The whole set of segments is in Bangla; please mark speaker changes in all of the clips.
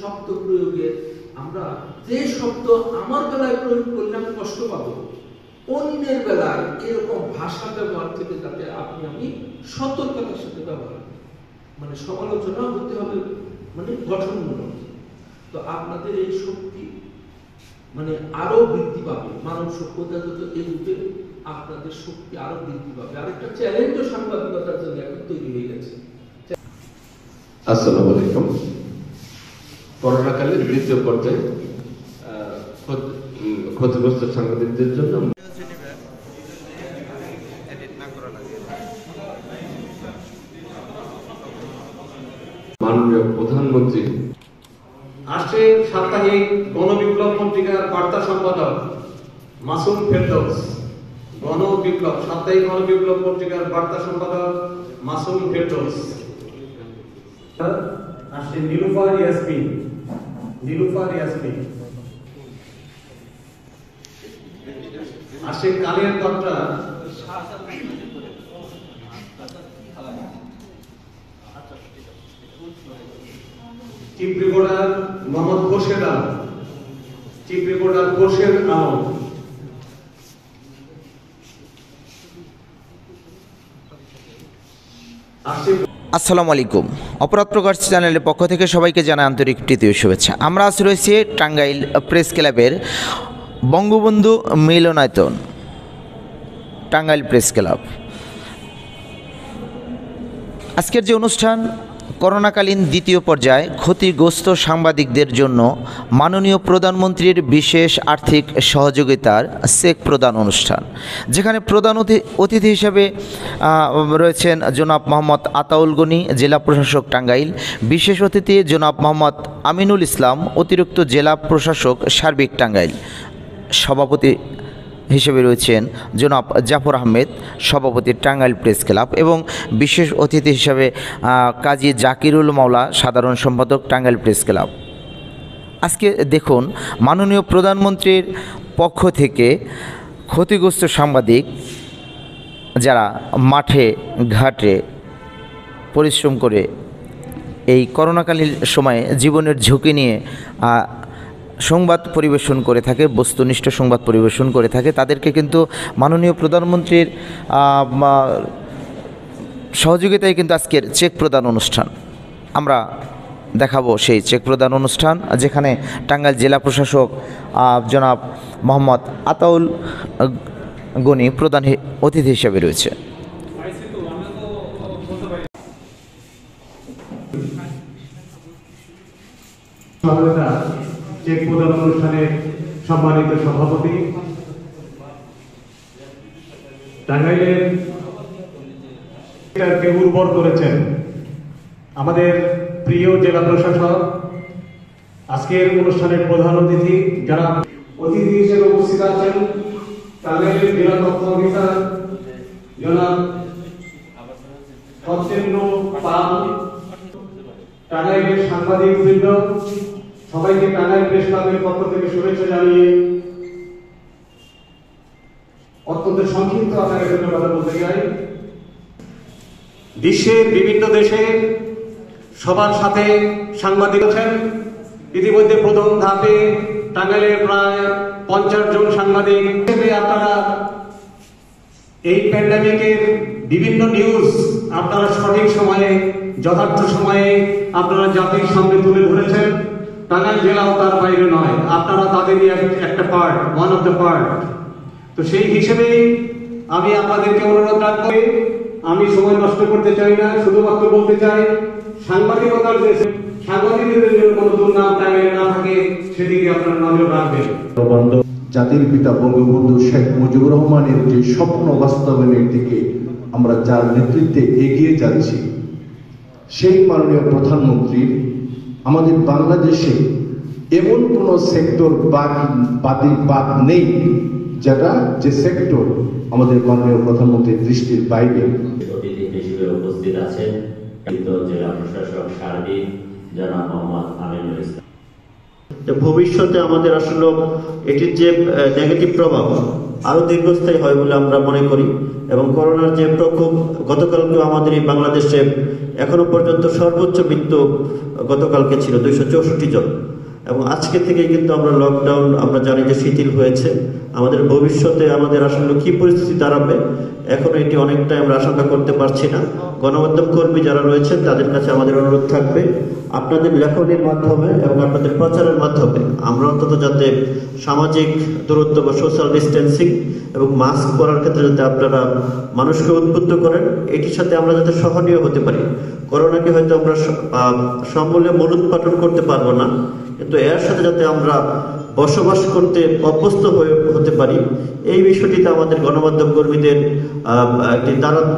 Speaker 1: শব্দ প্রয়োগে আমরা যে শব্দ আমার বেলায় প্রয়োগ করলে আমি কষ্ট পাবো, অন্যের বেলায় এরকম ভাষা ব্যবহার থেকে যাতে আপনি আমি সতর্কতার সাথে ব্যবহার, মানে সমালোচনা হতে হবে, মানে গঠনমূলক। তো আপনাদের এই শক্তি মানে আরো বৃদ্ধি পাবে, মানব সভ্যতা যত এগোবে আপনাদের শক্তি আরো বৃদ্ধি পাবে। আরেকটা চ্যালেঞ্জও সাংবাদিকতার জন্য এখন তৈরি হয়ে গেছে।
Speaker 2: আসসালামু আলাইকুম। করোনাকালের দ্বিতীয় পর্যায়ে ক্ষতিগ্রস্ত সাংবাদিকদের জন্য মাননীয় প্রধানমন্ত্রী
Speaker 3: আসছে সাপ্তাহিক গণবিপ্লব পত্রিকার বার্তা সম্পাদক মাসুম ফেরদৌস। গণবিপ্লব সাপ্তাহিক গণবিপ্লব পত্রিকার বার্তা সম্পাদক মাসুম ফেরদৌস। আসছে নীলুফার ইয়াসমিন। আসছে কালের দত্তা চিফ রিপোর্টার মোহাম্মদ খোরশেদ আলম।
Speaker 4: আসসালামু আলাইকুম। অপরাধ প্রকাশ চ্যানেলের পক্ষ থেকে সবাইকে জানাই আন্তরিক প্রীতি ও শুভেচ্ছা। আমরা আজ রয়েছি টাঙ্গাইল প্রেস ক্লাবের বঙ্গবন্ধু মিলনায়তন, টাঙ্গাইল প্রেস ক্লাব। আজকের যে অনুষ্ঠান, করোনাকালীন দ্বিতীয় পর্যায়ে ক্ষতিগ্রস্ত সাংবাদিকদের জন্য মাননীয় প্রধানমন্ত্রীর বিশেষ আর্থিক সহযোগিতার চেক প্রদান অনুষ্ঠান, যেখানে প্রধান অতিথি হিসেবে রয়েছেন জনাব মোহাম্মদ আতাউল গনি, জেলা প্রশাসক টাঙ্গাইল। বিশেষ অতিথি জনাব মোহাম্মদ আমিনুল ইসলাম, অতিরিক্ত জেলা প্রশাসক সার্বিক টাঙ্গাইল। সভাপতি হিসেবে রয়েছেন জনাব জাফর আহমেদ, সভাপতি টাঙ্গাইল প্রেস ক্লাব, এবং বিশেষ অতিথি হিসেবে কাজী জাকিরুল মাওলা, সাধারণ সম্পাদক টাঙ্গাইল প্রেস ক্লাব। আজকে দেখুন, মাননীয় প্রধানমন্ত্রীর পক্ষ থেকে ক্ষতিগ্রস্ত সাংবাদিক যারা মাঠে ঘাটে পরিশ্রম করে এই করোনাকালীন সময়ে জীবনের ঝুঁকি নিয়ে সংবাদ পরিবেশন করে থাকে, বস্তুনিষ্ঠ সংবাদ পরিবেশন করে থাকে, তাদেরকে কিন্তু মাননীয় প্রধানমন্ত্রীর সহযোগিতায় কিন্তু আজকের চেক প্রদান অনুষ্ঠান আমরা দেখাবো। সেই চেক প্রদান অনুষ্ঠান যেখানে টাঙ্গাইল জেলা প্রশাসক জনাব মোহাম্মদ আতাউল গনি প্রধান অতিথি হিসেবে রয়েছে।
Speaker 3: চেক প্রদান অনুষ্ঠানের সম্মানিত সভাপতি, টাঙ্গাইলের উর্বর করেছেন আমাদের প্রিয় জেলা প্রশাসক। আজকের অনুষ্ঠানের প্রধান অতিথি যারা অতিথি হিসেবে উপস্থিত আছেন টাঙ্গাইলের জেলা তথ্য অফিসার জনাব সত্যেন্দ্র পাল, টাঙ্গাইলের সাংবাদিক বৃন্দ, সবাইকে টাঙ্গাইল প্রেস ক্লাবের পক্ষ থেকে শুভেচ্ছা জানিয়ে অত্যন্ত সংক্ষিপ্ত আকারে জন্য কথা বলতে চাই। বিশ্বের বিভিন্ন দেশে সবার সাথে সাংবাদিক আছেন। ইতিমধ্যে প্রথম ধাপে টাঙ্গাইলের প্রায় 50 জন সাংবাদিক হিসেবে আপনারা এই প্যান্ডেমিকের বিভিন্ন নিউজ আপনারা সঠিক সময়ে, যথার্থ সময়ে আপনারা জাতির সামনে তুলে ধরেছেন। টাঙ্গাইল জেলাও তার বাইরে নয়, আপনারা তাদেরই একটা part, one of the part. তো সেই হিসেবে আমি আপনাদেরকে অনুরোধ রাখবো, আমি সময় নষ্ট করতে চাই না, শুধুমাত্র বলতে চাই সাংবাদিকতার যে সাংবাদিকদের জন্য কোনো দুর্নাম টাঙ্গাইলে না থাকে সেদিকে আপনারা নজর রাখবেন।
Speaker 5: জাতির পিতা বঙ্গবন্ধু শেখ মুজিবুর রহমানের যে স্বপ্ন বাস্তবায়নের দিকে আমরা যার নেতৃত্বে এগিয়ে যাচ্ছি, সেই মাননীয় প্রধানমন্ত্রীর আমাদের বাংলাদেশে এমন কোন সেক্টর বাদ নেই যেটা যে সেক্টর আমাদের মাননীয় প্রধানমন্ত্রীর দৃষ্টির বাইরে।
Speaker 6: অতিথি হিসেবে উপস্থিত আছেন জেলা প্রশাসক সার্বিক জনাব মোহাম্মদ আমিনুল ইসলাম।
Speaker 7: যে ভবিষ্যতে আমাদের আসলে এটির যে নেগেটিভ প্রভাব আরো দীর্ঘস্থায়ী হয় বলে আমরা মনে করি। এবং করোনার যে প্রকোপ, গতকালকেও আমাদের এই বাংলাদেশে এখনো পর্যন্ত সর্বোচ্চ মৃত্যু গতকালকে ছিল 264 জন, এবং আজকে থেকে কিন্তু আমরা লকডাউন আমরা জানি যে শিথিল হয়েছে। আমাদের ভবিষ্যতে আমাদের আসলে কি পরিস্থিতি দাঁড়াবে এখনো এটি অনেকটাই আমরা আশঙ্কা করতে পারছি না। গণমাধ্যম কর্মী যারা রয়েছেন তাদের কাছে আমাদের অনুরোধ থাকবে, আপনাদের লেখনের মাধ্যমে এবং আপনাদের প্রচারের মাধ্যমে আমরা অন্তত যাতে সামাজিক দূরত্ব বা সোশ্যাল ডিস্টেন্সিং এবং মাস্ক পরার ক্ষেত্রে যাতে আপনারা মানুষকে উদ্বুদ্ধ করেন, এটির সাথে আমরা যাতে সহনীয় হতে পারি। করোনাকে হয়তো আমরা সমূলে মূলোৎপাটন করতে পারবো না, কিন্তু এর সাথে যাতে আমরা বসবাস করতে অভ্যস্ত হতে পারি, এই বিষয়টিতে আমাদের গণমাধ্যম কর্মীদের একটি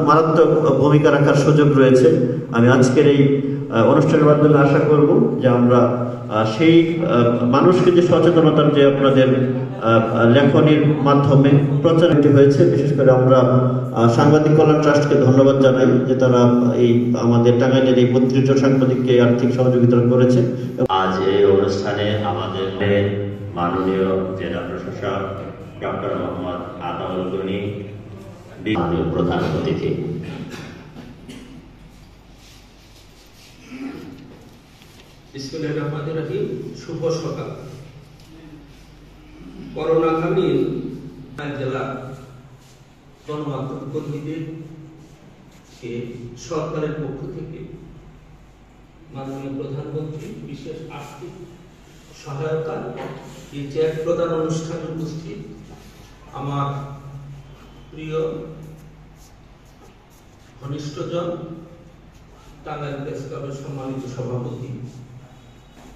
Speaker 7: মারাত্মক ভূমিকা রাখার সুযোগ রয়েছে। আমি আজকের এই অনুষ্ঠানের মাধ্যমে আশা করব যে আমরা সেই মানুষকে যে সচেতনতার যে আপনাদের লেখনির মাধ্যমে প্রচারটি হয়েছে, বিশেষ করে আমরা সাংবাদিক কল্যাণ ট্রাস্টকে ধন্যবাদ জানাই যে তারা এই আমাদের টাঙ্গাইলের এই 32 জন সাংবাদিককে আর্থিক সহযোগিতা করেছে।
Speaker 6: আজ এই অনুষ্ঠানে আমাদের মাননীয় জেলা প্রশাসক ডক্টর মোহাম্মদ আতাউল গনি মাননীয় প্রধান অতিথি।
Speaker 1: বিসমিল্লাহির রহমানির রহিম। শুভ সকাল। করোনাকালীন জেলা গণমাধ্যম কর্মীদের সরকারের পক্ষ থেকে মাননীয় প্রধানমন্ত্রী বিশেষ আর্থিক সহায়তা এই চেক প্রদান অনুষ্ঠানে উপস্থিত আমার প্রিয় ঘনিষ্ঠজন, টাঙ্গাইল প্রেস ক্লাবের সম্মানিত সভাপতি,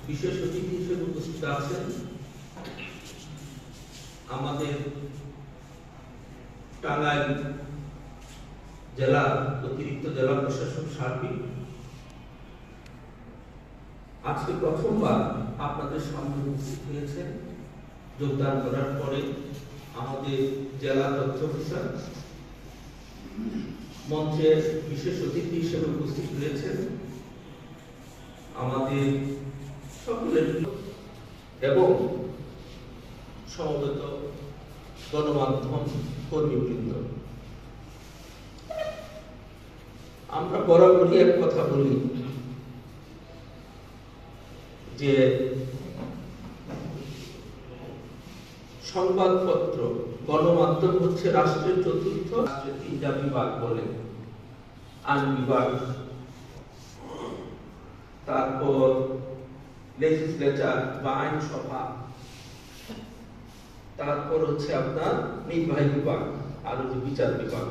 Speaker 1: বিশেষ অতিথি হিসেবে উপস্থিত আছেন আমাদের টাঙ্গাইল জেলা অতিরিক্ত জেলা প্রশাসক সার্বিক। আজকে প্রথমবার আপনাদের সামনে উপস্থিত হয়েছেন যোগদান করার পরে আমাদের জেলা তথ্য অফিসার, মঞ্চের বিশেষ অতিথি হিসেবে উপস্থিত হয়েছেন আমাদের সকলের এবং সমবেত গণমাধ্যম কর্মীবৃন্দ। আমরা বরাবরই এক কথা বলি যে সংবাদপত্র গণমাধ্যম হচ্ছে রাষ্ট্রের চতুর্থ, রাষ্ট্রের 3টা বিভাগ বলেন, আইন বিভাগ, তারপর লেজিসলেচার বা আইনসভা, তারপর হচ্ছে আপনার নির্বাহী বিভাগ আর হচ্ছে বিচার বিভাগ।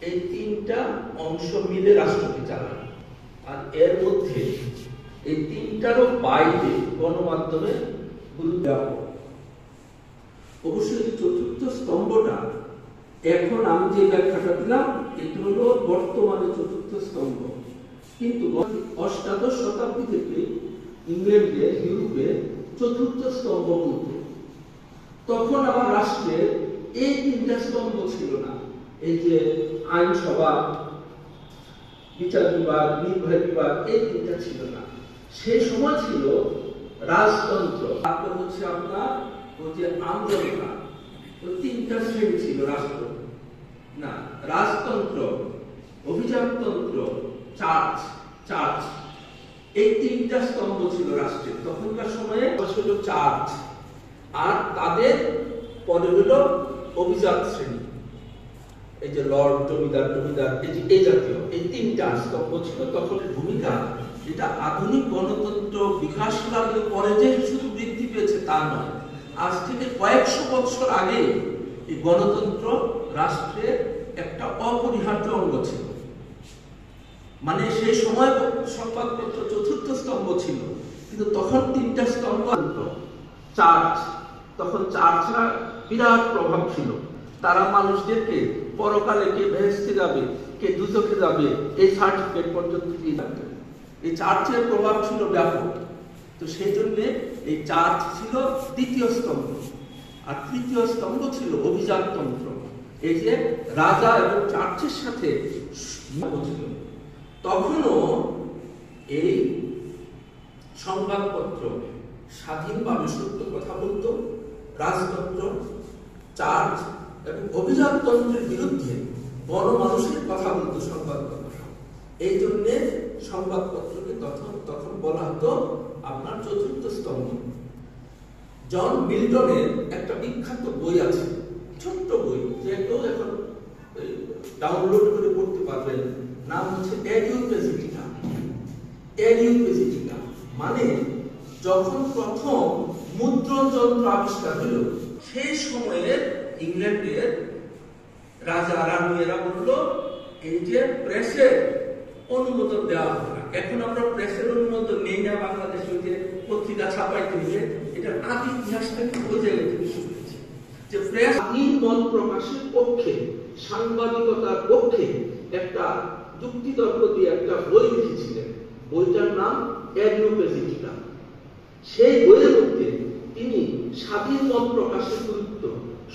Speaker 1: এই তিনটা অংশ মিলে রাষ্ট্রকে চালায়। আর এর মধ্যে এই তিনটারও বাইরে গণমাধ্যমের গুরুত্ব। অবশ্যই চতুর্থ স্তম্ভটা এখন আমি যে ব্যাখ্যাটা দিলাম এটি হলো বর্তমানে চতুর্থ স্তম্ভ, কিন্তু অষ্টাদশ শতাব্দী থেকে ইংল্যান্ডে ইউরোপে চতুর্থ স্তম্ভ বলতো। তখন আমার রাষ্ট্রের এই 3টা স্তম্ভ ছিল না, এই যে আইনসভা, বিচার বিভাগ, নির্বাহী বিভাগ, এই 3টা ছিল না। সেই সময় ছিল রাজতন্ত্র, তারপর হচ্ছে আপনার ওই যে আমজনতা, ওই 3টা শ্রেণী ছিল রাষ্ট্র না, রাজতন্ত্র, অভিজাততন্ত্র, চার্চ, এই 3টা স্তম্ভ ছিল রাষ্ট্রের। তখনকার সময়ে ছিল চার্চ, আর তাদের পরে হলো অভিজাত শ্রেণী, এই যে লর্ড, জমিদার, এই জাতীয় এই 3টা স্তম্ভ ছিল তখনের ভূমিকা। এটা আধুনিক গণতন্ত্র বিকাশ লাভের পরে যে শুধু বৃদ্ধি পেয়েছে তা নয়, আজ থেকে কয়েকশো বছর আগে এই গণতন্ত্র রাষ্ট্রের একটা অপরিহার্য অঙ্গ ছিল। মানে সেই সময় সংবাদপত্র চতুর্থ স্তম্ভ ছিল, কিন্তু তখন 3টা স্তম্ভ। চার্চ, তখন চার্চরা বিরাট প্রভাব ছিল, তারা মানুষদেরকে পরকালে কে বেহেশতে যাবে, কে দুজখে যাবে, এই সার্টিফিকেট পর্যন্ত দিয়ে যাবে। এই চার্চের প্রভাব ছিল ব্যাপক। তো সেই জন্য এই চার্চ ছিল দ্বিতীয় স্তম্ভ, আর তৃতীয় স্তম্ভ ছিল অভিজাততন্ত্র। এই যে রাজা এবং চার্চের সাথে ছিল। তখনও এই সংবাদপত্র স্বাধীনভাবে সত্য কথা বলতো, রাজতন্ত্র, চার্জ এবং অভিজাততন্ত্রের বিরুদ্ধে গণমানুষের কথা বলতো সংবাদপত্র। এই জন্য সংবাদপত্রকে তখন বলা হতো আপনার চতুর্থ স্তম্ভ। জন মিল্টনের একটা বিখ্যাত বই আছে, ছোট্ট বই, যে কেউ এখন ডাউনলোড করে পড়তে পারবেন, নাম হচ্ছে এডিউপেজিটিকা। এডিউপেজিটিকা মানে যখন প্রথম মুদ্রণ যন্ত্র আবিষ্কার হলো, সেই সময়ে ইংল্যান্ডের রাজা রানীরা বলল এই যে প্রেসের অনুমোদন দেওয়া হবে না। এখন আমরা প্রেসের অনুমোদন নেই না বাংলাদেশে, ওই যে পত্রিকা ছাপাইতে হলে, এটার আদি ইতিহাসটাকে ওই জায়গা থেকে শুরু হয়েছে যে প্রেস স্বাধীন মত প্রকাশের পক্ষে, সাংবাদিকতার পক্ষে একটা যুক্তিতর্ক দিয়ে একটা বই লিখেছিলেন। বইটার নাম এডিউপেজিটিকা। সেই বইয়ের মধ্যে তিনি স্বাধীন মত প্রকাশের গুরুত্ব,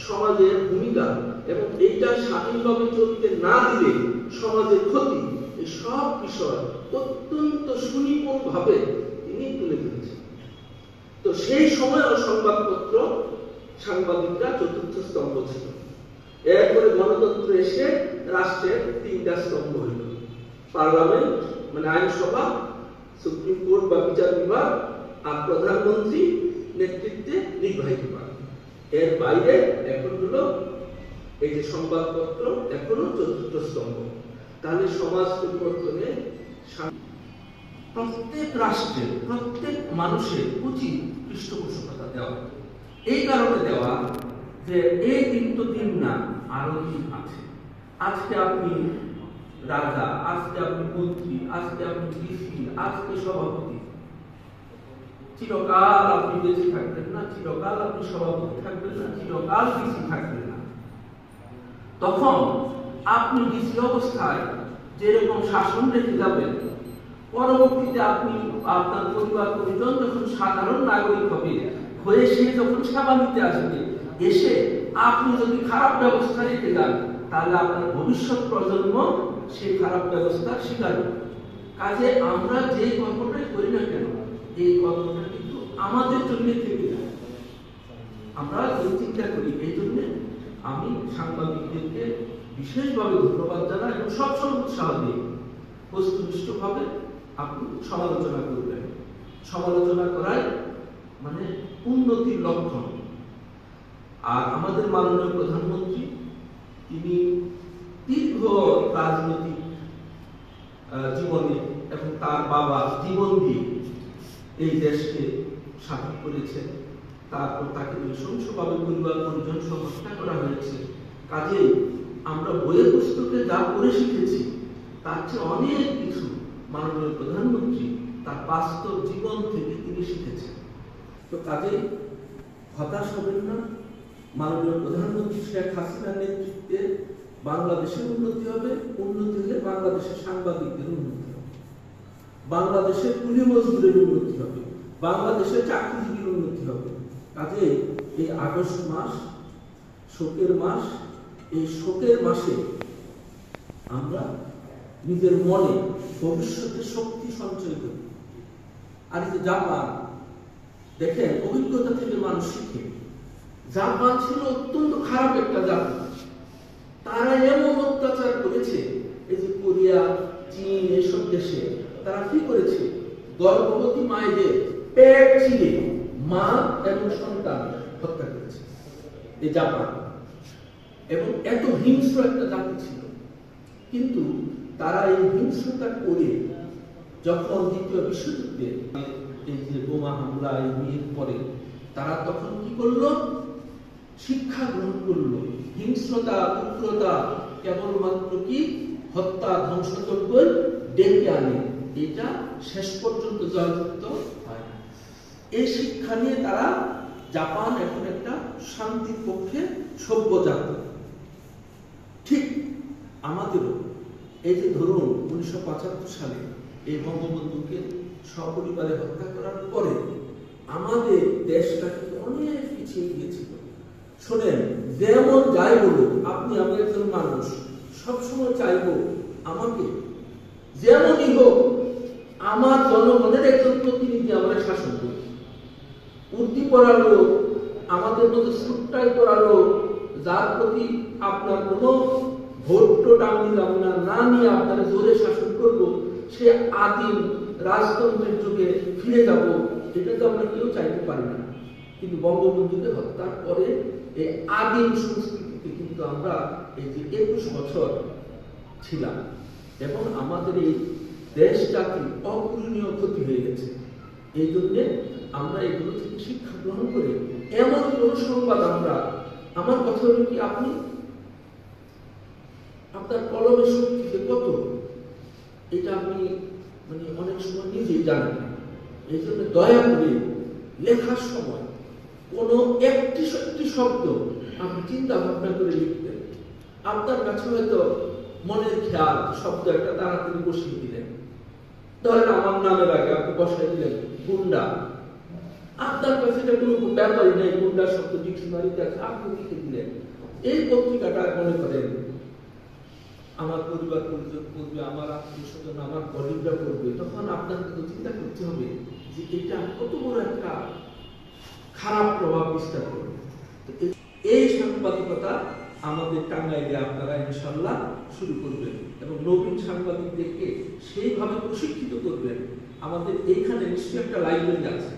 Speaker 1: সমাজের ভূমিকা এবং এইটা স্বাধীনভাবে চলতে না দিলে সমাজের ক্ষতি, এই সব বিষয় অত্যন্ত সুনিপুণ ভাবে তিনি তুলে ধরেছেন। তো সেই সময় সংবাদপত্র, সাংবাদিকরা চতুর্থ স্তম্ভ ছিল। এরপরে গণতন্ত্র এসে রাষ্ট্রের তিনটা স্তম্ভ হইল, পার্লামেন্ট মানে আইনসভা, সুপ্রিম কোর্ট বা বিচার বিভাগ, আর প্রধানমন্ত্রী নেতৃত্বে নির্বাহী বিভাগ। এর বাইরে এখন হলো এই যে সংবাদপত্র, এখনো চতুর্থ স্তম্ভ। তাহলে সমাজ পরিবর্তনে প্রত্যেক রাষ্ট্রের প্রত্যেক মানুষের উচিত পৃষ্ঠপোষকতা দেওয়া। এই কারণে দেওয়া যে এই কিন্তু দিন না, আরো দিন আছে। আজকে আপনি রাজা, আজকে আপনি মন্ত্রী, আজকে আপনি ডিসি, আজকে সভাপতি, চিরকাল আপনি বেঁচে থাকবেন না, চিরকাল আপনি সভাপতি থাকবেন না, চিরকাল ডিসি থাকবেন না। তখন আপনি ডিসি অবস্থায় যেরকম শাসন রেখে যাবেন, পরবর্তীতে আপনি আপনার পরিবার পরিজন যখন সাধারণ নাগরিক হবে, হয়ে সে যখন সেবা নিতে আসবে, এসে আপনি যদি খারাপ ব্যবস্থা রেখে যান, তাহলে আপনার ভবিষ্যৎ প্রজন্ম সেই খারাপ ব্যবস্থার শিকার হবে। কাজে আমরা যে কর্মটাই করি না কেন, এই কর্মটা কিন্তু আমাদের জন্য থেকে যায়, আমরা এই চিন্তা করি। এই জন্য আমি সাংবাদিকদেরকে বিশেষভাবে ধন্যবাদ জানাই এবং সবসময় উৎসাহ দিই, বস্তুনিষ্ঠভাবে আপনি সমালোচনা করবেন। সমালোচনা করাই মানে উন্নতির লক্ষণ। আর আমাদের মাননীয় প্রধানমন্ত্রী, তিনি দীর্ঘ রাজনৈতিক জীবনে এবং তার বাবা জীবন দিয়ে এই দেশকে স্বাধীন করেছেন। তারপর তাকে নৃশংসভাবে পরিবার পরিজন সহ হত্যা করা হয়েছে। কাজেই আমরা বইয়ের পুস্তকে যা পড়ে শিখেছি, তার চেয়ে অনেক কিছু মাননীয় প্রধানমন্ত্রী তার বাস্তব জীবন থেকে তিনি শিখেছেন। তো কাজেই হতাশ হবেন না। মাননীয় প্রধানমন্ত্রী শেখ হাসিনার নেতৃত্বে বাংলাদেশের উন্নতি হবে। উন্নতি হলে বাংলাদেশের সাংবাদিকদের উন্নতি হবে, বাংলাদেশের কুলি মজদুরের উন্নতি হবে, বাংলাদেশের চাকরিজীবীর উন্নতি হবে। কাজে এই আগস্ট মাস শোকের মাস, এই শোকের মাসে আমরা নিজের মনে ভবিষ্যতের শক্তি সঞ্চয় করি। আর এই যে জাপান, দেখেন অভিজ্ঞতা থেকে মানুষ শিখে। জাপান ছিল অত্যন্ত খারাপ একটা জাতি, তারা এমন অত্যাচার করেছে, এই যে কোরিয়া, চীন, এসব দেশে তারা কি করেছে, গর্ভবতী মায়েদের পেট ছিঁড়ে মা এবং সন্তান হত্যা করেছে এই জাপান। এবং এত হিংস্র একটা জাতি ছিল, কিন্তু তারা এই হিংস্রতা করে যখন দ্বিতীয় বিশ্বযুদ্ধে এই যে বোমা হামলা এর পরে তারা তখন কি করলো, শিক্ষা গ্রহণ করলো। হিংস্রতা, উগ্রতা কেবলমাত্র কি হত্যা, ধ্বংসযজ্ঞ ডেকে আনে, এটা শেষ পর্যন্ত জয়যুক্ত হয় না। এই শিক্ষা নিয়ে তারা, জাপান এখন একটা শান্তির পক্ষে সভ্য জাতি। ঠিক আমাদেরও এই যে ধরুন 1975 সালে এই বঙ্গবন্ধুকে সপরিবারে হত্যা করার পরে আমাদের দেশটা কিন্তু অনেক পিছিয়ে গিয়েছিল। শোনেন, যেমন যাই বলুক, আপনি আমি একজন মানুষ, সবসময় চাইব আমাকে যেমনই হোক আমার জনগণের একজন প্রতিনিধি আমাদের শাসন করবে। ধুতি পরালো, আমাদের মধ্যে সুটটাই পরালো, যার প্রতি আপনার কোনো ভোট টোট আমি নিলাম না নিয়ে আপনারা জোরে শাসন করবো, সে আদিম রাজতন্ত্রের যুগে ফিরে যাব, এটা তো আমরা কেউ চাইতে পারি না। কিন্তু বঙ্গবন্ধুকে হত্যার পরে এই আদিম সংস্কৃতিতে কিন্তু আমরা এই যে 21 বছর ছিলাম এবং আমাদের এই দেশ জাতি অপূরণীয় ক্ষতি হয়ে গেছে। এই জন্যে আমরা এগুলো থেকে শিক্ষা গ্রহণ করে এমন কোন সংবাদ আমরা, আমার কথা হলো কি, আপনি আপনার কলমের শক্তিতে কত, এটা আপনি মানে অনেক সময় নিজেই জানেন না। এই জন্য দয়া করে লেখার সময় কোনো একটি শব্দ আপনি চিন্তা ভাবনা করে লিখবেন। আপনার কাছে হয়তো মনের খেয়াল শব্দ একটা তাড়াতাড়ি বসিয়ে দিলেন, ধরেন আমার নামের আগে আপনি বসাই দিলেন গুন্ডা, আপনার কাছে এটা কোনো ব্যাপারই নেই, গুন্ডা শব্দ ডিকশনারিতে আছে, আপনি লিখে দিলেন। এই পত্রিকাটা মনে করেন আমার পরিবার পরিজন করবে, আমার আত্মীয় স্বজন, আমার কলিগরা করবে, তখন আপনার কিন্তু চিন্তা করতে হবে যে এটা কত বড় একটা খারাপ প্রভাব বিস্তার করবে। এই সাংবাদিকতা আমাদের টাঙ্গাইলে আপনারা ইনশাল্লাহ শুরু করবেন এবং নবীন সাংবাদিকদেরকে সেইভাবে প্রশিক্ষিত করবেন। আমাদের এইখানে নিশ্চয়ই একটা লাইব্রেরি আছে,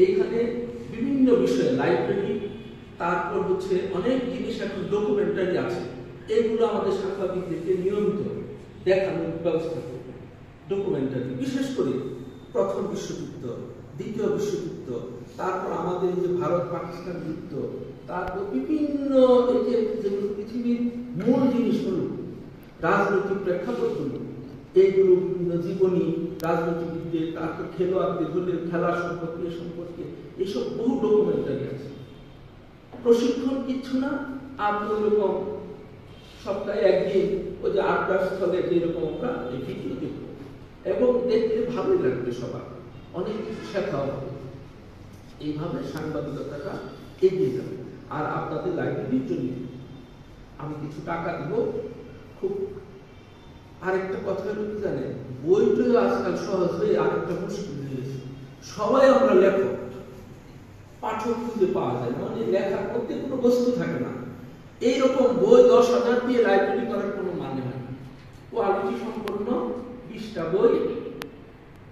Speaker 1: এইখানে বিভিন্ন বিষয়ে লাইব্রেরি, তারপর হচ্ছে অনেক জিনিস এখন ডকুমেন্টারি আছে, এগুলো আমাদের সাংবাদিকদেরকে নিয়মিত দেখানোর ব্যবস্থা করবে। ডকুমেন্টারি বিশেষ করে প্রথম বিশ্বযুদ্ধ, দ্বিতীয় বিশ্বযুদ্ধ, তারপর আমাদের যে ভারত পাকিস্তান যুদ্ধ, তারপর বিভিন্ন যেগুলো পৃথিবীর মূল জিনিসগুলো, রাজনৈতিক প্রেক্ষাপটগুলো, এইগুলো বিভিন্ন জীবনী, রাজনীতিবিদদের, তারপর খেলোয়াড়দের হলের খেলা সম্পর্কে এইসব বহু ডকুমেন্টারি আছে। প্রশিক্ষণ কিচ্ছু না, আপনি ওরকম সপ্তাহে একদিন ওই যে আড্ডা স্থলে যেরকম আমরা এই ভিডিও দেখব এবং দেখতে ভালোই লাগবে, সবার অনেক কিছু শেখা হবে। এইভাবে সাংবাদিকতাটা এগিয়ে যাবে। আর আপনাদের লাইব্রেরির জন্য আমি কিছু টাকা দিব। খুব আরেকটা কথা হলো কি জানেন, বইটা আজকাল সহজ হয়ে আরেকটা মুশকিল হয়েছে, সবাই আমরা লেখক, পাঠক খুঁজে পাওয়া যায় না, মানে লেখার মধ্যে কোনো বস্তু থাকে না। এইরকম বই 10,000 দিয়ে লাইব্রেরি করার কোনো মানে হয় না। কোয়ালিটি সম্পন্ন 20টা বই,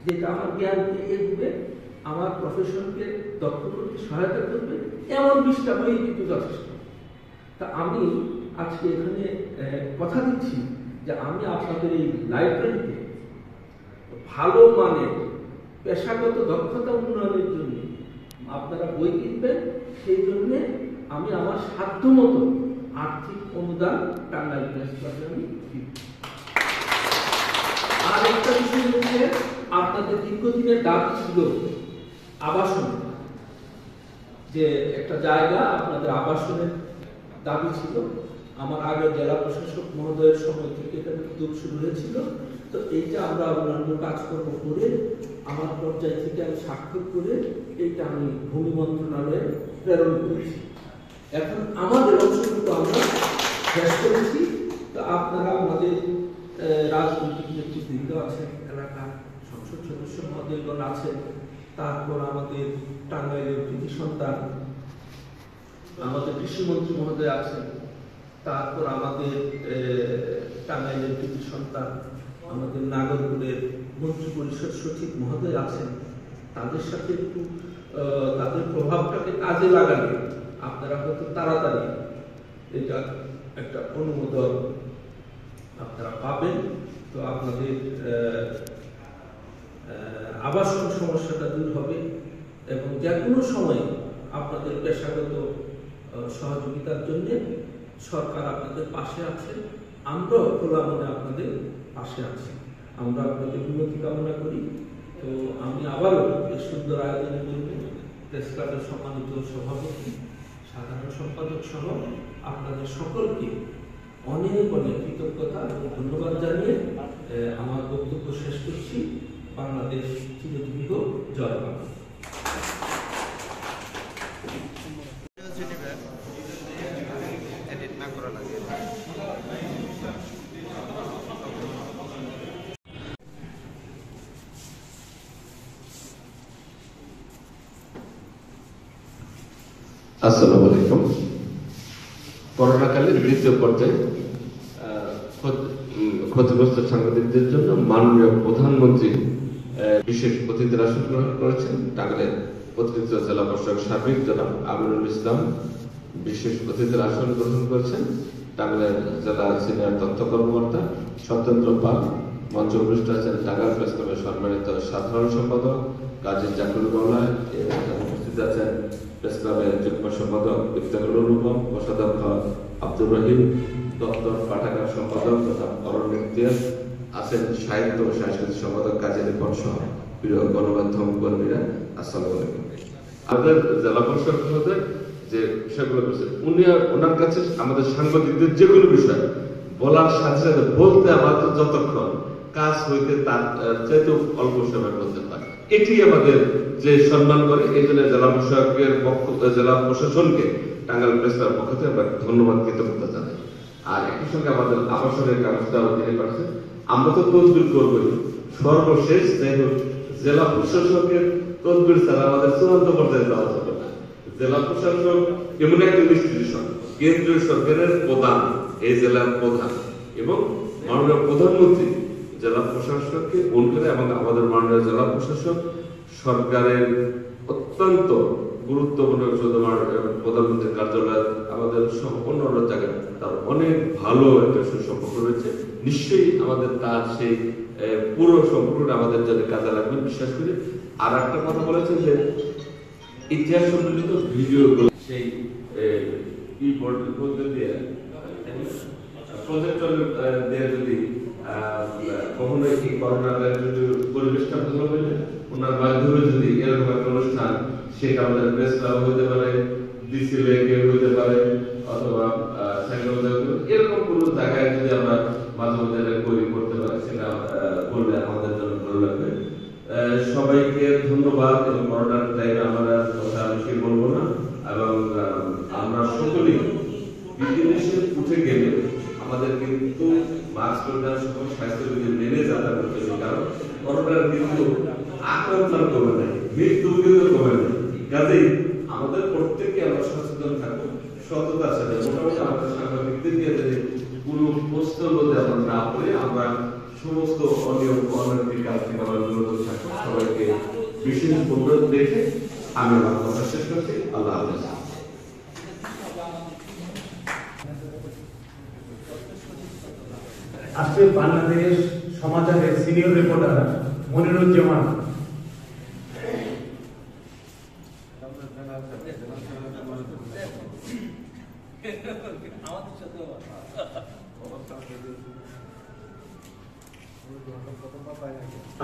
Speaker 1: যেটা আমার জ্ঞানকে এগোবে, আমার প্রফেশনকে দক্ষ করতে সহায়তা করবে, এমন 20টা বই কিন্তু যথেষ্ট। তা আমি আজকে এখানে কথা দিচ্ছি যে আমি আপনাদের এই লাইব্রেরিতে ভালো মানের পেশাগত দক্ষতা উন্নয়নের জন্য আপনারা বই কিনবেন, সেই জন্য আমি আমার সাধ্যমতো আর্থিক অনুদান টাঙ্গাইল প্রেস ক্লাবে আমি দিব। আর একটা বিষয় হচ্ছে, আপনাদের দীর্ঘদিনের দাবি ছিল আবাসন, যে একটা জায়গা আপনাদের আবাসনের দাবি ছিল। আমার আগের জেলা প্রশাসক মহোদয়ের সময় থেকে এটা উদ্যোগ শুরু হয়েছিল। তো এইটা আমরা অন্যান্য কাজকর্ম করে আমার পর্যায় থেকে আমি স্বাক্ষর করে এইটা আমি ভূমি মন্ত্রণালয়ে প্রেরণ করেছি। এখন আমাদের অংশটুকু আমরা শেষ করেছি। তো আপনারা আমাদের রাজনৈতিক নেতৃবৃন্দ আছেন, এলাকার সংসদ সদস্য মহোদয়গণ আছেন, তারপর আমাদের টাঙ্গাইলের কৃতি সন্তান আমাদের কৃষিমন্ত্রী মহোদয় আছেন, তারপর আমাদের টাঙ্গাইলের কৃতি সন্তান আমাদের নাগরপুরের মন্ত্রী পরিষদ সচিব মহোদয় আছেন। তাদের সাথে একটু তাদের প্রভাবটাকে কাজে লাগালে আপনারা হয়তো তাড়াতাড়ি এটা একটা অনুমোদন আপনারা পাবেন। তো আপনাদের আবাসন সমস্যাটা দূর হবে এবং যে কোনো সময় আপনাদের পেশাগত সহযোগিতার জন্য সরকার আপনাদের পাশে আছে, আমরাও খোলা মনে আপনাদের পাশে আছি। আমরা আপনাদের উন্নতি কামনা করি। তো আমি আবারও এই সুন্দর আয়োজনের জন্য প্রেস ক্লাবের সম্মানিত সভাপতি, সাধারণ সম্পাদক সহ আপনাদের সকলকে অনেক অনেক কৃতজ্ঞতা এবং ধন্যবাদ জানিয়ে আমার বক্তব্য শেষ করছি। বাংলাদেশ চিরজীবী হোক, জয় বাংলা।
Speaker 2: আসসালামু আলাইকুম। করোনাকালীন দ্বিতীয় পর্যায়ে ক্ষতিগ্রস্ত সাংবাদিকদের জন্য মাননীয় প্রধানমন্ত্রী বিশেষ অতিথির আসন গ্রহণ করেছেন। টাঙ্গাইলের অতিরিক্ত জেলা প্রশাসক সার্বিক জনাব আমিনুল ইসলাম বিশেষ অতিথির আসন গ্রহণ করেছেন। টাঙ্গাইলের জেলা সিনিয়র তথ্য কর্মকর্তা সত্যেন্দ্র পাল মঞ্চে উপস্থিত আছেন। টাঙ্গাইল প্রেস ক্লাবের সম্মানিত সাধারণ সম্পাদক কাজী জাকির মাওলা, উপস্থিত আছেন প্রেস ক্লাবের যুগ্ম সম্পাদক ইফতেখারুল অনুপম, কোষাধ্যক্ষ আব্দুর রহিম, দপ্তর পাঠাগার সম্পাদক তথা অরণ্য ইমতিয়াজ, আছেন সাহিত্য ও সাংস্কৃতিক সম্পাদক কাজী রিপন সহ প্রিয় গণমাধ্যম কর্মীরা, আসসালামু আলাইকুম। আমাদের জেলা প্রশাসক মহোদয় যে বিষয়গুলো করছেন, ওনার কাছে আমাদের সাংবাদিকদের যে কোনো বিষয় বলার সাথে সাথে বলতে আমাদের যতক্ষণ কাজ হইতে তার চাইতে অল্প সময়ের মধ্যে পারে, এটি আমাদের যে সম্মান করে। এই জন্য জেলা প্রশাসকের পক্ষ জেলা প্রশাসনকে টাঙ্গাইল প্রেস ক্লাবের পক্ষ থেকে আমরা ধন্যবাদ কৃতজ্ঞতা জানাই। আর একই সঙ্গে আমাদের আবাসনের কাগজটাও তিনি পারছেন। আমরা তো তদবির করবোই, সর্বশেষ যাই হোক জেলা প্রশাসকের তদবির ছাড়া আমাদের চূড়ান্ত পর্যায়ে যাওয়া যাবে না। জেলা প্রশাসক এমন একটা ইনস্টিটিউশন, কেন্দ্রীয় সরকারের প্রধান, এই জেলার প্রধান, এবং মাননীয় প্রধানমন্ত্রী জেলা প্রশাসককে ফোন করে, এবং আমাদের মাননীয় জেলা প্রশাসক সরকারের অত্যন্ত গুরুত্বপূর্ণ প্রধানমন্ত্রীর কার্যালয়, আমাদের অন্যান্য জায়গায় তার অনেক ভালো একটা সুসম্পর্ক রয়েছে। নিশ্চয়ই আমাদের তার সেই পুরো সম্পর্কটা আমাদের জন্য কাজে লাগবে বিশ্বাস করি। আর একটা কথা বলেছেন যে ইতিহাস সম্বলিত ভিডিও সেই বলতে দিয়ে প্রজেক্টর দিয়ে যদি কখনো এই করোনার যদি পরিবেশটা ভালো হইলে ওনার মাধ্যমে যদি এরকম একটা অনুষ্ঠান, সেটা আমাদের প্রেস ক্লাব হইতে পারে, ডিসি লেগে হইতে পারে, অথবা এরকম কোনো জায়গায় যদি আমরা মাঝে মধ্যে করতে পারি, সেটা করলে আমাদের জন্য ভালো লাগবে। সবাইকে ধন্যবাদ। এবং করোনার টাইমে আমরা কথা বেশি বলবো না, এবং আমরা সকলেই বিদেশে উঠে গেলে আমাদের কিন্তু মাস্ক পরিধান সহ স্বাস্থ্যবিধি মেনে যাতায়াত করতে হবে। কারণ করোনার কিন্তু আক্রান্ত কমে নাই, মৃত্যু কিন্তু কমে নাই। কাজেই আমাদের প্রত্যেককে আমরা সচেতন থাকবো, সততার সাথে। মোটামুটি আমাদের সাংবাদিকদের নিয়ে যদি কোনো প্রশ্নের মধ্যে আমরা না পড়ে আমরা সমস্ত অনিয়ম অনৈতিক কাজ থেকে আমরা বিরত থাকবো। সবাইকে বিশেষ অনুরোধ দেখে আমি আমার কথা শেষ করছি। আল্লাহ হাফেজ।
Speaker 3: আজকে বাংলাদেশ সমাচারের সিনিয়র রিপোর্টার মনিরুজ্জামান।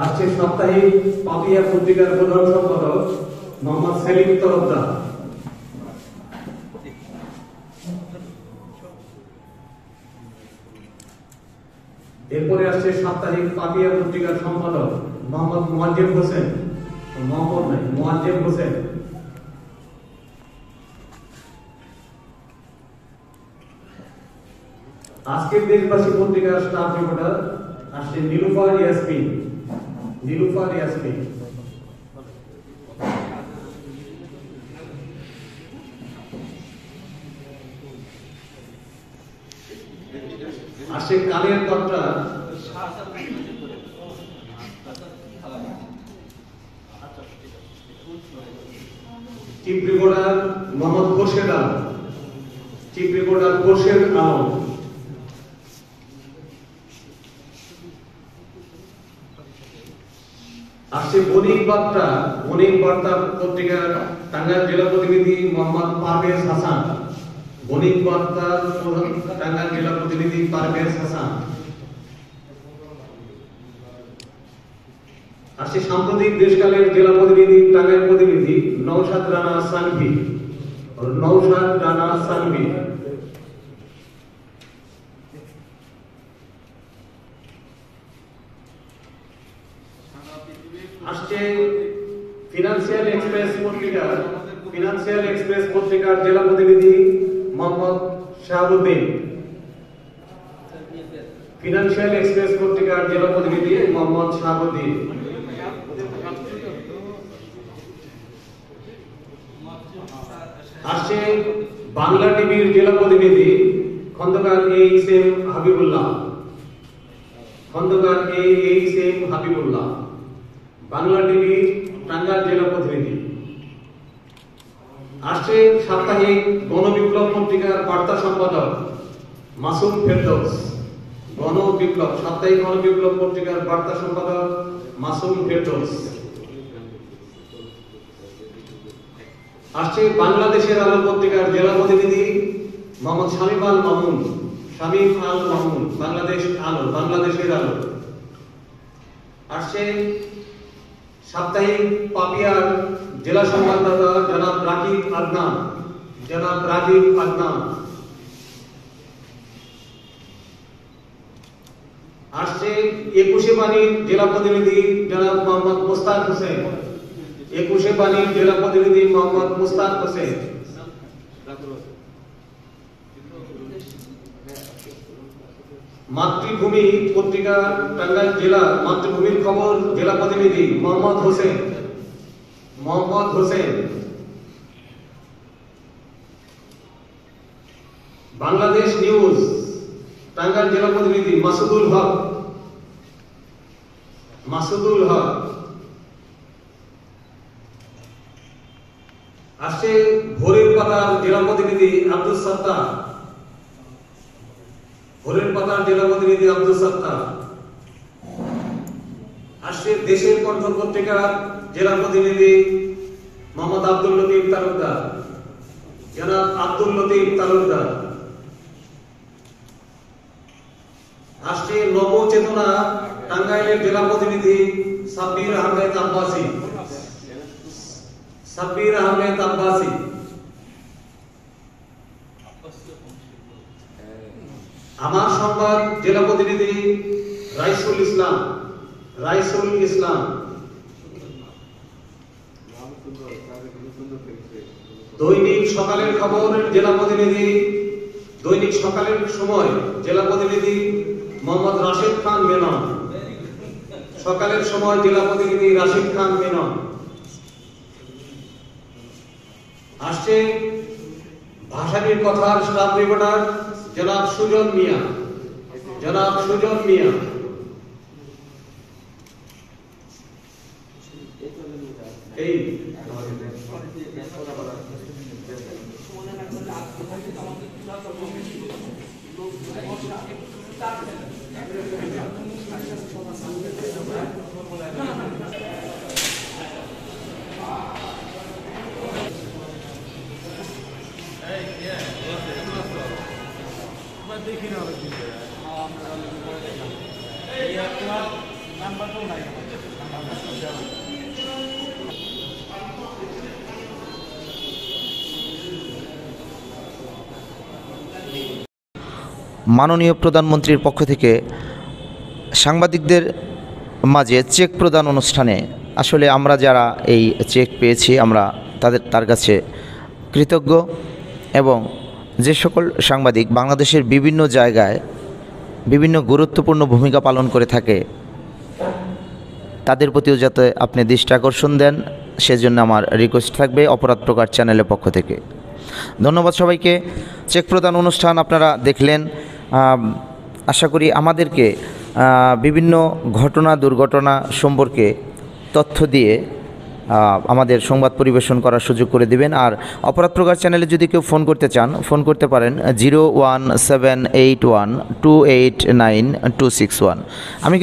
Speaker 3: আজকে সাপ্তাহিক পাপিয়া পত্রিকার প্রধান সম্পাদক মোহাম্মদ সেলিম তরফদার। এরপরে আসছে সাপ্তাহিক পাপিয়া পত্রিকার সম্পাদক মোহাম্মদ মোয়াজ্জেম হোসেন। মোয়াজ্জেম হোসেন। আজকের দেশবাসী পত্রিকার স্টাফ রিপোর্টার আসছে নীলুফার ইয়াসমিন। আসে কালের কর্তা চিফ রিপোর্টার মোহাম্মদ খোরশেদ আলম। আসছে বণিক বার্তা পত্রিকার টাঙ্গাইল জেলা প্রতিনিধি মোহাম্মদ পারভেজ হাসান। বণিক বার্তার টাঙ্গাইল জেলা প্রতিনিধি পারভেজ হাসান। আসছে সাম্প্রতিক দেশকালের জেলা প্রতিনিধি টাঙ্গাইল প্রতিনিধি নওশাদ রানা সানভি। আসছে ফিনান্সিয়াল এক্সপ্রেস পত্রিকার জেলা প্রতিনিধি মোহাম্মদ শাহাবুদ্দিন। ফিনান্সিয়াল এক্সপ্রেস পত্রিকার জেলা প্রতিনিধি মোহাম্মদ শাহাবুদ্দিন। আসছে বাংলা টিভির জেলা প্রতিনিধি Khandaker H M. Habibullah, Khandaker H M. Habibullah, Bangla TV Tangail জেলা প্রতিনিধি। আসছে সাপ্তাহিক গণবিপ্লব পত্রিকার বার্তা সম্পাদক মাসুম ফেরদৌস, গণবিপ্লব সাপ্তাহিক গণবিপ্লব পত্রিকার বার্তা সম্পাদক মাসুম ফেরদৌস। আসছে বাংলাদেশের আলো পত্রিকার জেলা প্রতিনিধি মোহাম্মদ শামীম আল মামুন, বাংলাদেশ আলো, বাংলাদেশের আলো। আসছে সাপ্তাহিক পাপিয়ার জেলা সংবাদদাতা জনাব রাকিব আদনান। আসছে 21শে বাণীর জেলা প্রতিনিধি জনাব মোহাম্মদ মুস্তাক হোসেন, 21শে বাণীর জেলা প্রতিনিধি মোহাম্মদ মুস্তাক হোসেন। মাতৃভূমি পত্রিকা টাঙ্গাইল জেলা, মাতৃভূমির খবর জেলা প্রতিনিধি মোহাম্মদ হোসেন। বাংলাদেশ নিউজ টাঙ্গাইল জেলা প্রতিনিধি মাসুদুল হক। আসছে ভোরের পাতার জেলা প্রতিনিধি আব্দুল সাত্তার। আসছে দেশের কণ্ঠ পত্রিকার জেলা প্রতিনিধি মোহাম্মদ আব্দুল লতিফ তালুকদার। আসছে নবচেতনা টাঙ্গাইলের জেলা প্রতিনিধি সাব্বির আহমেদ আব্বাসী। আমার সংবাদ জেলা প্রতিনিধি রাইসুল ইসলাম। দৈনিক সকালের খবর জেলা প্রতিনিধি, দৈনিক সকালের সময় জেলা প্রতিনিধি মোহাম্মদ রাশেদ খান মেনন, সকালের সময় জেলা প্রতিনিধি রাশেদ খান মেনন। আসছে ভাষাটির কথার স্টাফ রিপোর্টার জনাব সুজন মিয়া। এই
Speaker 4: মাননীয় প্রধানমন্ত্রীর পক্ষ থেকে সাংবাদিকদের মাঝে চেক প্রদান অনুষ্ঠানে আসলে আমরা যারা এই চেক পেয়েছি আমরা তার কাছে কৃতজ্ঞ, এবং যে সকল সাংবাদিক বাংলাদেশের বিভিন্ন জায়গায় বিভিন্ন গুরুত্বপূর্ণ ভূমিকা পালন করে থাকে তাদের প্রতিও যাতে আপনি দৃষ্টি আকর্ষণ দেন সেজন্য আমার রিকোয়েস্ট থাকবে অপরাধ প্রকার চ্যানেলের পক্ষ থেকে। ধন্যবাদ সবাইকে। চেক প্রদান অনুষ্ঠান আপনারা দেখলেন। আশা করি আমাদেরকে বিভিন্ন ঘটনা দুর্ঘটনা সম্পর্কে তথ্য দিয়ে আমাদের সংবাদ পরিবেশন করার সুযোগ করে দিবেন। আর অপরাধ প্রকার চ্যানেলে যদি কেউ ফোন করতে চান ফোন করতে পারেন 01781289261। আমি